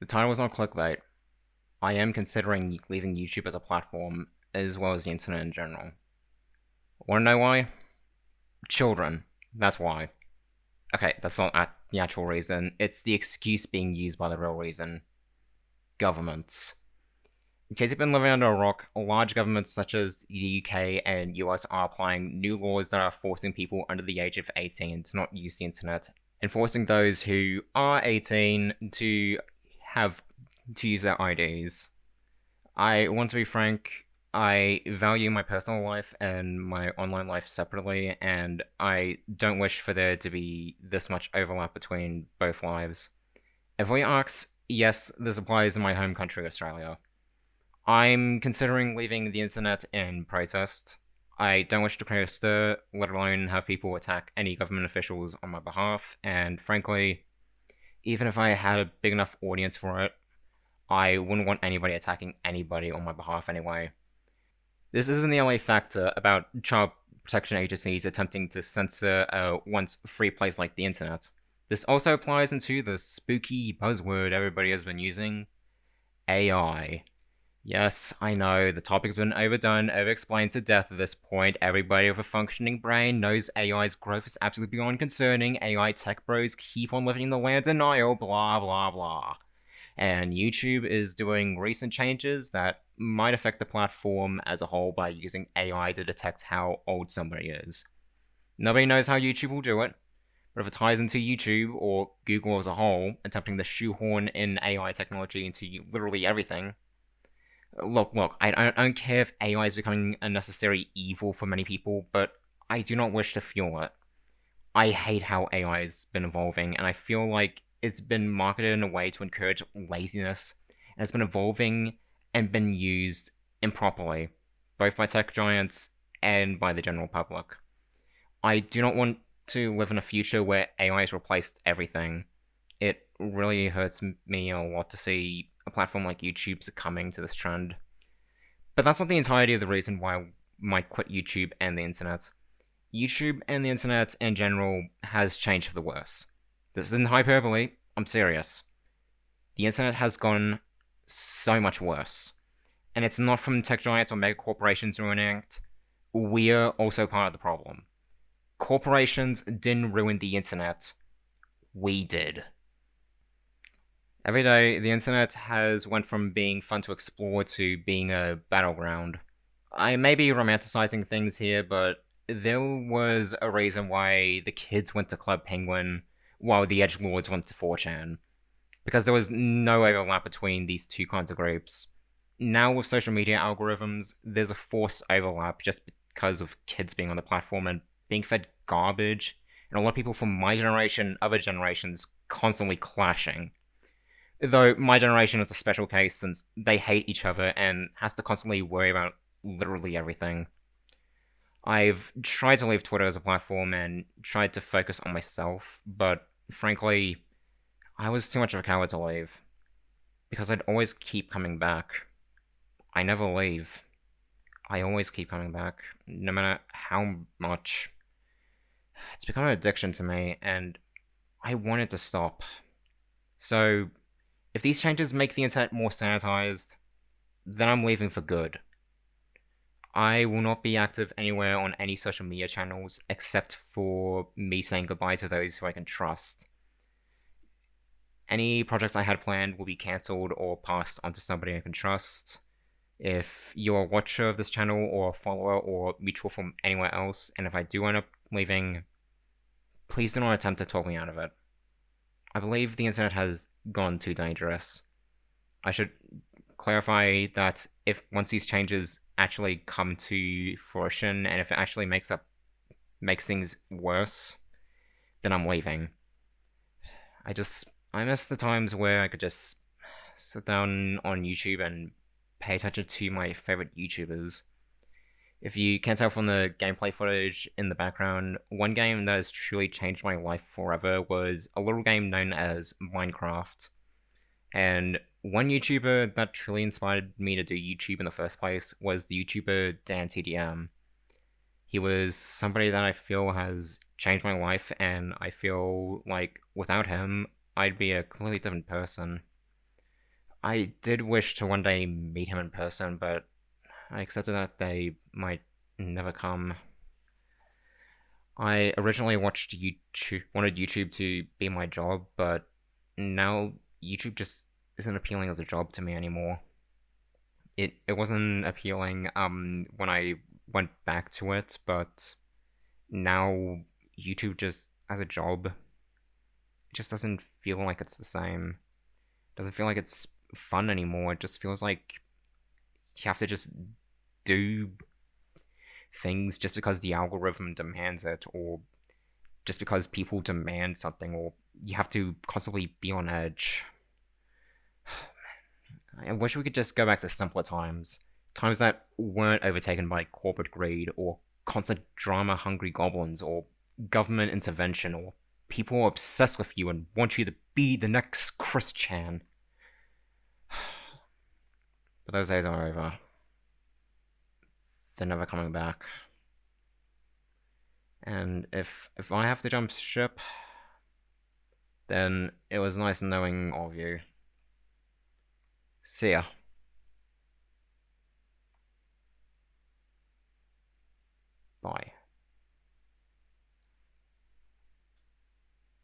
The title was not clickbait. I am considering leaving YouTube as a platform, as well as the internet in general. Wanna know why? Children. That's why. Okay, that's not the actual reason. It's the excuse being used by the real reason. Governments. In case you've been living under a rock, large governments such as the UK and US are applying new laws that are forcing people under the age of 18 to not use the internet, enforcing those who are 18 to have to use their IDs. I want to be frank, I value my personal life and my online life separately, and I don't wish for there to be this much overlap between both lives. If we ask, yes, this applies in my home country, Australia. I'm considering leaving the internet in protest. I don't wish to create a stir, let alone have people attack any government officials on my behalf, and frankly, even if I had a big enough audience for it, I wouldn't want anybody attacking anybody on my behalf anyway. This isn't the LA factor about child protection agencies attempting to censor a once free place like the internet. This also applies into the spooky buzzword everybody has been using, AI. Yes, I know, the topic's been overdone, overexplained to death at this point. Everybody with a functioning brain knows AI's growth is absolutely beyond concerning. AI tech bros keep on living in the land of denial, blah blah blah. And YouTube is doing recent changes that might affect the platform as a whole by using AI to detect how old somebody is. Nobody knows how YouTube will do it, but if it ties into YouTube or Google as a whole, attempting to shoehorn in AI technology into literally everything, look, I don't care if AI is becoming a necessary evil for many people, but I do not wish to fuel it. I hate how AI has been evolving, and I feel like it's been marketed in a way to encourage laziness, and it's been evolving and been used improperly, both by tech giants and by the general public. I do not want to live in a future where AI has replaced everything. It really hurts me a lot to see a platform like YouTube succumbing to this trend. But that's not the entirety of the reason why I might quit YouTube and the internet. YouTube and the internet in general has changed for the worse. This isn't hyperbole, I'm serious. The internet has gone so much worse. And it's not from tech giants or mega corporations ruining it. We're also part of the problem. Corporations didn't ruin the internet. We did. Every day, the internet has went from being fun to explore to being a battleground. I may be romanticizing things here, but there was a reason why the kids went to Club Penguin while the edgelords went to 4chan. Because there was no overlap between these two kinds of groups. Now with social media algorithms, there's a forced overlap just because of kids being on the platform and being fed garbage, and a lot of people from my generation and other generations constantly clashing. Though my generation is a special case since they hate each other and has to constantly worry about literally everything. I've tried to leave Twitter as a platform and tried to focus on myself, but frankly, I was too much of a coward to leave. Because I'd always keep coming back. I never leave. I always keep coming back, no matter how much. It's become an addiction to me, and I want it to stop. So, if these changes make the internet more sanitized, then I'm leaving for good. I will not be active anywhere on any social media channels except for me saying goodbye to those who I can trust. Any projects I had planned will be cancelled or passed onto somebody I can trust. If you're a watcher of this channel or a follower or mutual from anywhere else, and if I do end up leaving, please do not attempt to talk me out of it. I believe the internet has gone too dangerous. I should clarify that if once these changes actually come to fruition, and if it actually makes things worse, then I'm leaving. I miss the times where I could just sit down on YouTube and pay attention to my favorite YouTubers. If you can't tell from the gameplay footage in the background, one game that has truly changed my life forever was a little game known as Minecraft. And one YouTuber that truly inspired me to do YouTube in the first place was the YouTuber DanTDM. He was somebody that I feel has changed my life, and I feel like without him, I'd be a completely different person. I did wish to one day meet him in person, but I accepted that they might never come. I originally wanted YouTube to be my job, but now YouTube just isn't appealing as a job to me anymore. It wasn't appealing when I went back to it, but now YouTube just as a job, it just doesn't feel like it's the same. It doesn't feel like it's fun anymore. It just feels like you have to just do things just because the algorithm demands it, or just because people demand something, or you have to constantly be on edge. I wish we could just go back to simpler times. Times that weren't overtaken by corporate greed, or constant drama hungry goblins, or government intervention, or people obsessed with you and want you to be the next Chris Chan. But those days are over. They're never coming back. And if I have to jump ship, then it was nice knowing of you. See ya.